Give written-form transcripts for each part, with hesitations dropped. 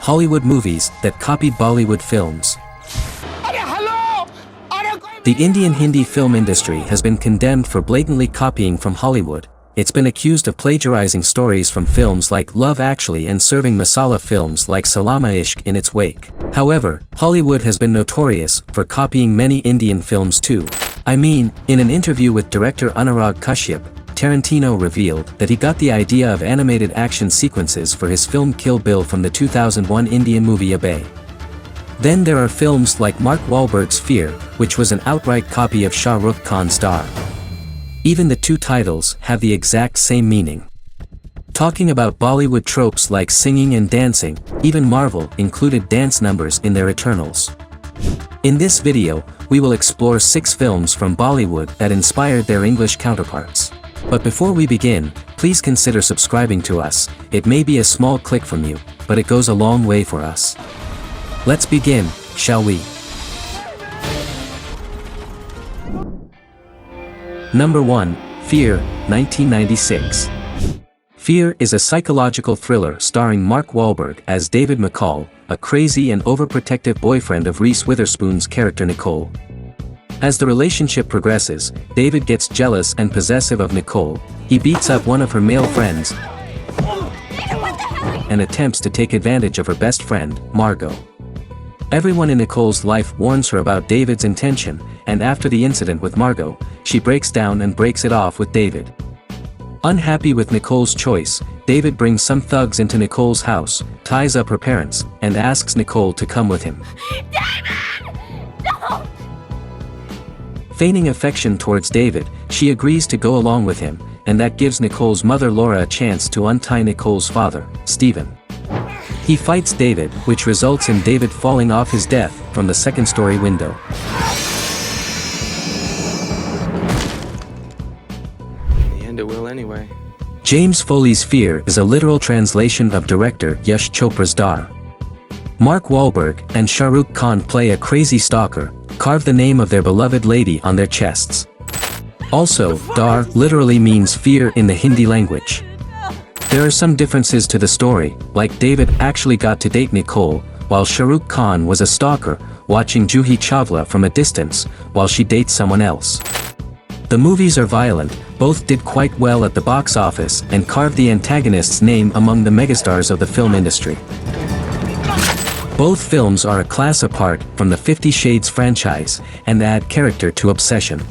Hollywood movies that copied Bollywood films. The Indian Hindi film industry has been condemned for blatantly copying from Hollywood. It's been accused of plagiarizing stories from films like Love Actually and serving masala films like Salaam-E-Ishq in its wake. However, Hollywood has been notorious for copying many Indian films too. I mean, in an interview with director Anurag Kashyap, Tarantino revealed that he got the idea of animated action sequences for his film Kill Bill from the 2001 Indian movie Abhay. Then there are films like Mark Wahlberg's Fear, which was an outright copy of Shah Rukh Khan's Darr. Even the two titles have the exact same meaning. Talking about Bollywood tropes like singing and dancing, even Marvel included dance numbers in their Eternals. In this video, we will explore 6 films from Bollywood that inspired their English counterparts. But before we begin, please consider subscribing to us. It may be a small click from you, but it goes a long way for us. Let's begin, shall we? Number 1, Fear, 1996. Fear is a psychological thriller starring Mark Wahlberg as David McCall, a crazy and overprotective boyfriend of Reese Witherspoon's character Nicole. As the relationship progresses, David gets jealous and possessive of Nicole. He beats up one of her male friends and attempts to take advantage of her best friend, Margot. Everyone in Nicole's life warns her about David's intention, and after the incident with Margot, she breaks down and breaks it off with David. Unhappy with Nicole's choice, David brings some thugs into Nicole's house, ties up her parents, and asks Nicole to come with him. David! No! Feigning affection towards David, she agrees to go along with him, and that gives Nicole's mother Laura a chance to untie Nicole's father, Stephen. He fights David, which results in David falling off his death from the second-story window. In the end it will anyway. James Foley's Fear is a literal translation of director Yash Chopra's Darr. Mark Wahlberg and Shah Rukh Khan play a crazy stalker, carve the name of their beloved lady on their chests. Also, Darr literally means fear in the Hindi language. There are some differences to the story, like David actually got to date Nicole, while Shah Rukh Khan was a stalker, watching Juhi Chawla from a distance, while she dates someone else. The movies are violent, both did quite well at the box office and carved the antagonist's name among the megastars of the film industry. Both films are a class apart from the 50 Shades franchise, and add character to obsession.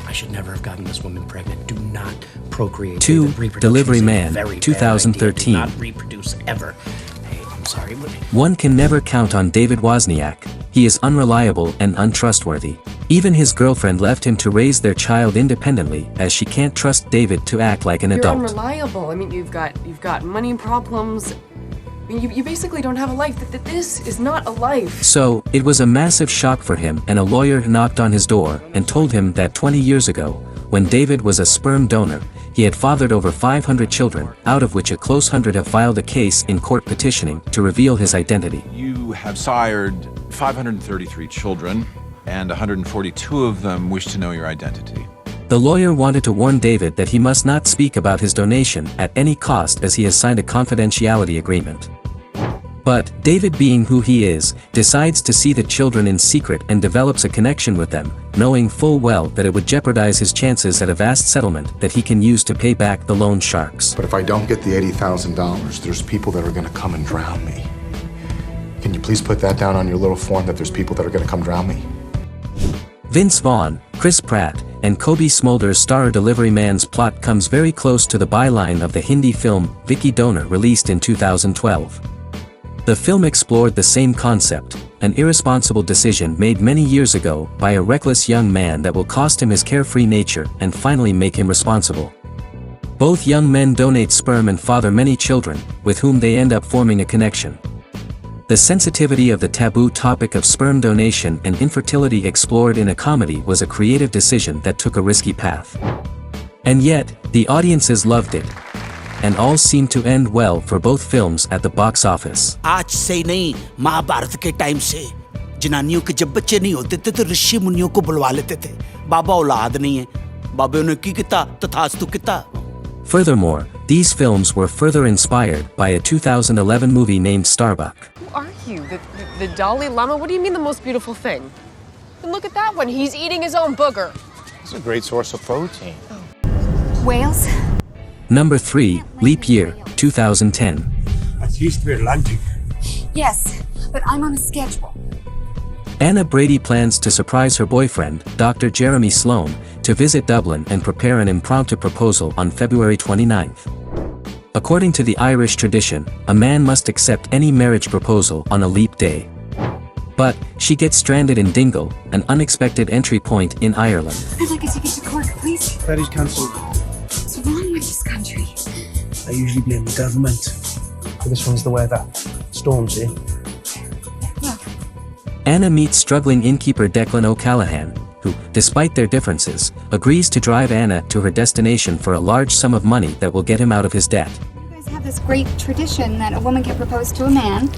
I should never have gotten this woman pregnant. Do not procreate. 2. Delivery Man, Very 2013. Do not reproduce ever. Hey, I'm sorry. One can never count on David Wozniak. He is unreliable and untrustworthy. Even his girlfriend left him to raise their child independently, as she can't trust David to act like an adult. You're unreliable. I mean, you've got money problems. I mean, you basically don't have a life. This is not a life. So, it was a massive shock for him, and a lawyer knocked on his door and told him that 20 years ago, when David was a sperm donor, he had fathered over 500 children, out of which a close 100 have filed a case in court petitioning to reveal his identity. You have sired 533 children, and 142 of them wish to know your identity. The lawyer wanted to warn David that he must not speak about his donation at any cost, as he has signed a confidentiality agreement. But, David, being who he is, decides to see the children in secret and develops a connection with them, knowing full well that it would jeopardize his chances at a vast settlement that he can use to pay back the loan sharks. But if I don't get the $80,000, there's people that are going to come and drown me. Can you please put that down on your little form, that there's people that are going to come drown me? Vince Vaughn, Chris Pratt, and Kobe Smolder's Star Delivery Man's plot comes very close to the byline of the Hindi film Vicky Donor, released in 2012. The film explored the same concept, an irresponsible decision made many years ago by a reckless young man that will cost him his carefree nature and finally make him responsible. Both young men donate sperm and father many children, with whom they end up forming a connection. The sensitivity of the taboo topic of sperm donation and infertility explored in a comedy was a creative decision that took a risky path. And yet, the audiences loved it. And all seemed to end well for both films at the box office. आज से नहीं, महाभारत के time से जनानियों के जब बच्चे नहीं होते थे तो ऋषि मुनियों को बुलवा लेते थे। बाबा औलाद नहीं है, बाबे ने की किता तथास्तु किता। Furthermore, These films were further inspired by a 2011 movie named Starbuck. Who are you? The Dalai Lama? What do you mean the most beautiful thing? And look at that one. He's eating his own booger. It's a great source of protein. Whales? Number 3, Leap Year, 2010. At least we're landing. Yes, but I'm on a schedule. Anna Brady plans to surprise her boyfriend, Dr. Jeremy Sloan, to visit Dublin and prepare an impromptu proposal on February 29th. According to the Irish tradition, a man must accept any marriage proposal on a leap day. But she gets stranded in Dingle, an unexpected entry point in Ireland. I'd like a ticket to Cork, please. Ferry's cancelled. What's wrong with this country? I usually blame the government. But this one's the weather. Storms, eh? Anna meets struggling innkeeper Declan O'Callaghan, who, despite their differences, agrees to drive Anna to her destination for a large sum of money that will get him out of his debt. You guys have this great tradition that a woman can propose to a man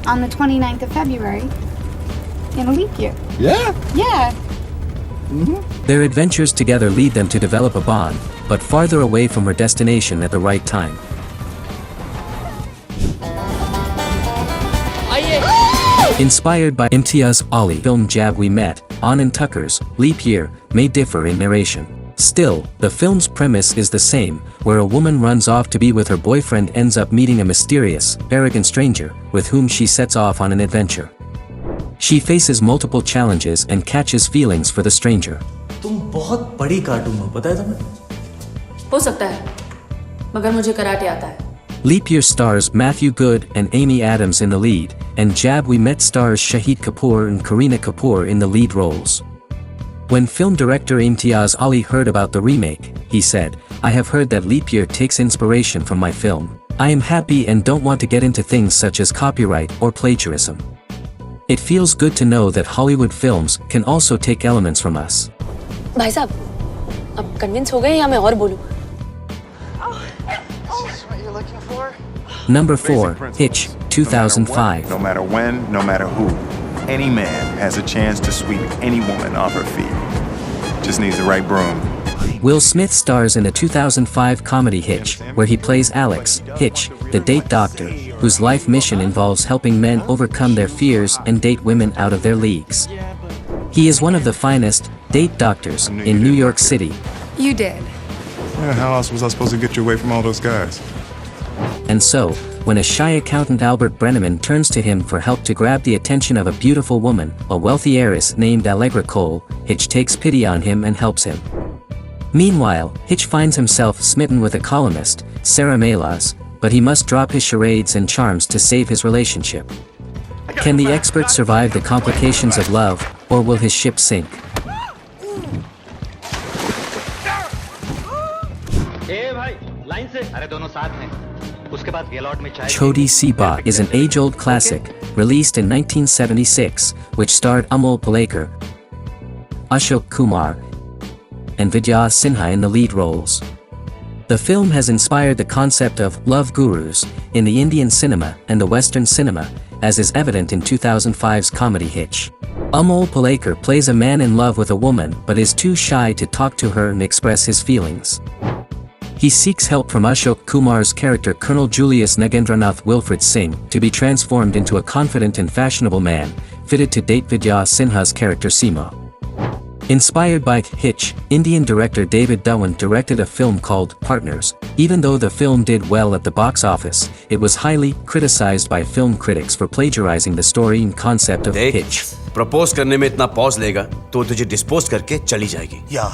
on the 29th of February in a leap year. Yeah. Yeah. Their adventures together lead them to develop a bond, but farther away from her destination at the right time. Inspired by Imtiaz Ali film Jab We Met, Anand Tucker's Leap Year may differ in narration. Still, the film's premise is the same, where a woman runs off to be with her boyfriend ends up meeting a mysterious, arrogant stranger, with whom she sets off on an adventure. She faces multiple challenges and catches feelings for the stranger. तुम बहुत बड़ी cartoon हो, पता है तुम्हें? हो सकता है, मगर मुझे कराटे आता है. Leap Year stars Matthew Good and Amy Adams in the lead, and Jab We Met stars Shahid Kapoor and Kareena Kapoor in the lead roles. When film director Imtiaz Ali heard about the remake, he said, "I have heard that Leap Year takes inspiration from my film. I am happy and don't want to get into things such as copyright or plagiarism. It feels good to know that Hollywood films can also take elements from us." भाई साहब, अब convince हो गए या मैं और बोलूं? Number 4, Hitch, 2005. No matter when, no matter who, any man has a chance to sweep any woman off her feet. Just needs the right broom. Will Smith stars in a 2005 comedy Hitch, where he plays Alex, Hitch, the date doctor, whose life mission involves helping men overcome their fears and date women out of their leagues. He is one of the finest date doctors in New York City. You did. Yeah, how else was I supposed to get you away from all those guys? And so, when a shy accountant Albert Brenneman turns to him for help to grab the attention of a beautiful woman, a wealthy heiress named Allegra Cole, Hitch takes pity on him and helps him. Meanwhile, Hitch finds himself smitten with a columnist, Sarah Malas, but he must drop his charades and charms to save his relationship. Can the expert survive the complications of love, or will his ship sink? Choti Siba is an age-old classic, released in 1976, which starred Amol Palekar, Ashok Kumar, and Vidya Sinha in the lead roles. The film has inspired the concept of love gurus in the Indian cinema and the Western cinema, as is evident in 2005's comedy Hitch. Amol Palekar plays a man in love with a woman but is too shy to talk to her and express his feelings. He seeks help from Ashok Kumar's character Colonel Julius Nagendranath Wilfred Singh to be transformed into a confident and fashionable man, fitted to date Vidya Sinha's character Seema. Inspired by Hitch, Indian director David Dhawan directed a film called Partners. Even though the film did well at the box office, it was highly criticized by film critics for plagiarizing the story and concept of Hitch. Propose करने में इतना pause लेगा तो तुझे dispose करके चली जाएगी. Yeah.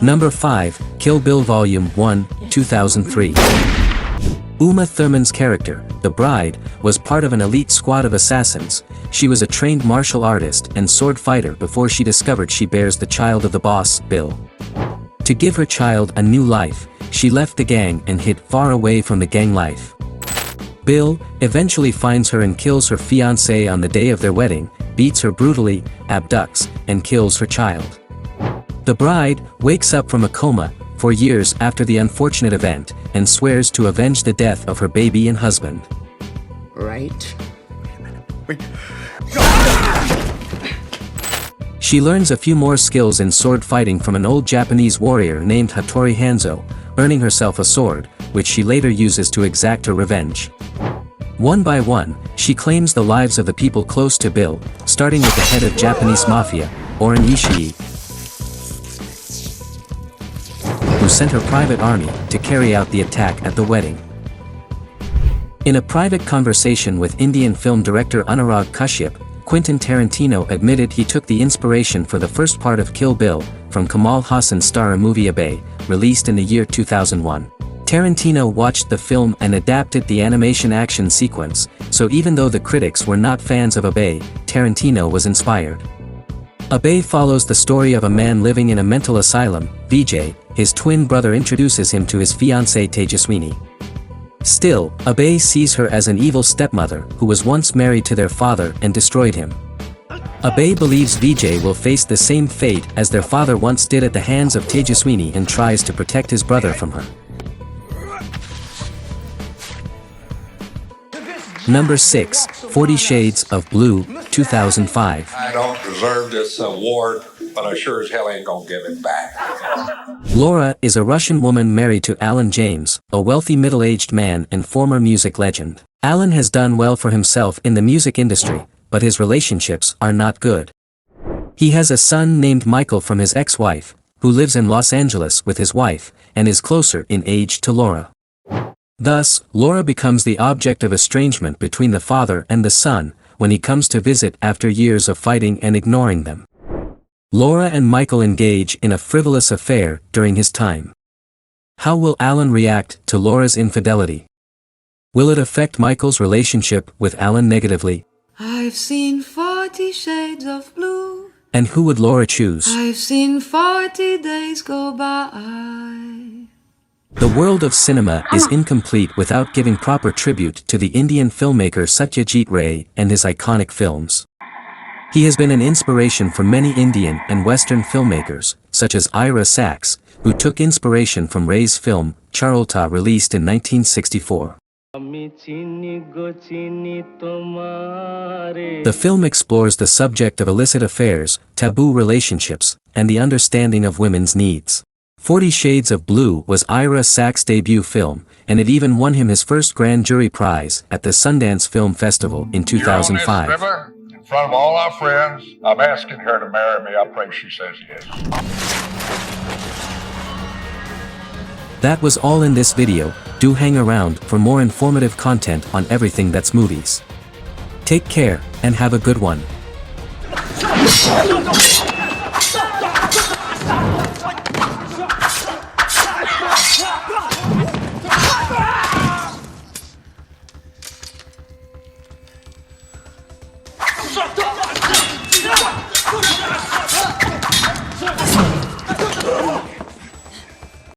Number 5, Kill Bill Volume 1, 2003. Uma Thurman's character, the bride, was part of an elite squad of assassins. She was a trained martial artist and sword fighter before she discovered she bears the child of the boss, Bill. To give her child a new life, she left the gang and hid far away from the gang life. Bill eventually finds her and kills her fiancé on the day of their wedding, beats her brutally, abducts, and kills her child. The bride wakes up from a coma 4 years after the unfortunate event and swears to avenge the death of her baby and husband. Right. She learns a few more skills in sword fighting from an old Japanese warrior named Hattori Hanzo, earning herself a sword, which she later uses to exact her revenge. One by one, she claims the lives of the people close to Bill, starting with the head of Japanese mafia, Oren Ishii, who sent her private army to carry out the attack at the wedding. In a private conversation with Indian film director Anurag Kashyap, Quentin Tarantino admitted he took the inspiration for the first part of Kill Bill from Kamal Hassan's star movie Abhay, released in the year 2001. Tarantino watched the film and adapted the animation action sequence, so even though the critics were not fans of Abhay, Tarantino was inspired. Abhay follows the story of a man living in a mental asylum. Vijay, his twin brother, introduces him to his fiancée Tejaswini. Still, Abhay sees her as an evil stepmother who was once married to their father and destroyed him. Abhay believes Vijay will face the same fate as their father once did at the hands of Tejaswini and tries to protect his brother from her. Number 6, 40 Shades of Blue, 2005. I don't deserve this award, but I sure as hell ain't gonna give it back. Laura is a Russian woman married to Alan James, a wealthy middle-aged man and former music legend. Alan has done well for himself in the music industry, but his relationships are not good. He has a son named Michael from his ex-wife, who lives in Los Angeles with his wife, and is closer in age to Laura. Thus, Laura becomes the object of estrangement between the father and the son when he comes to visit after years of fighting and ignoring them. Laura and Michael engage in a frivolous affair during his time. How will Alan react to Laura's infidelity? Will it affect Michael's relationship with Alan negatively? I've seen 40 shades of blue. And who would Laura choose? I've seen 40 days go by. The world of cinema is incomplete without giving proper tribute to the Indian filmmaker Satyajit Ray and his iconic films. He has been an inspiration for many Indian and Western filmmakers, such as Ira Sachs, who took inspiration from Ray's film, Charolta, released in 1964. The film explores the subject of illicit affairs, taboo relationships, and the understanding of women's needs. 40 Shades of Blue was Ira Sachs' debut film, and it even won him his first Grand Jury Prize at the Sundance Film Festival in 2005. In front of all our friends, I'm asking her to marry me. I pray she says yes. That was all in this video. Do hang around for more informative content on everything that's movies. Take care, and have a good one.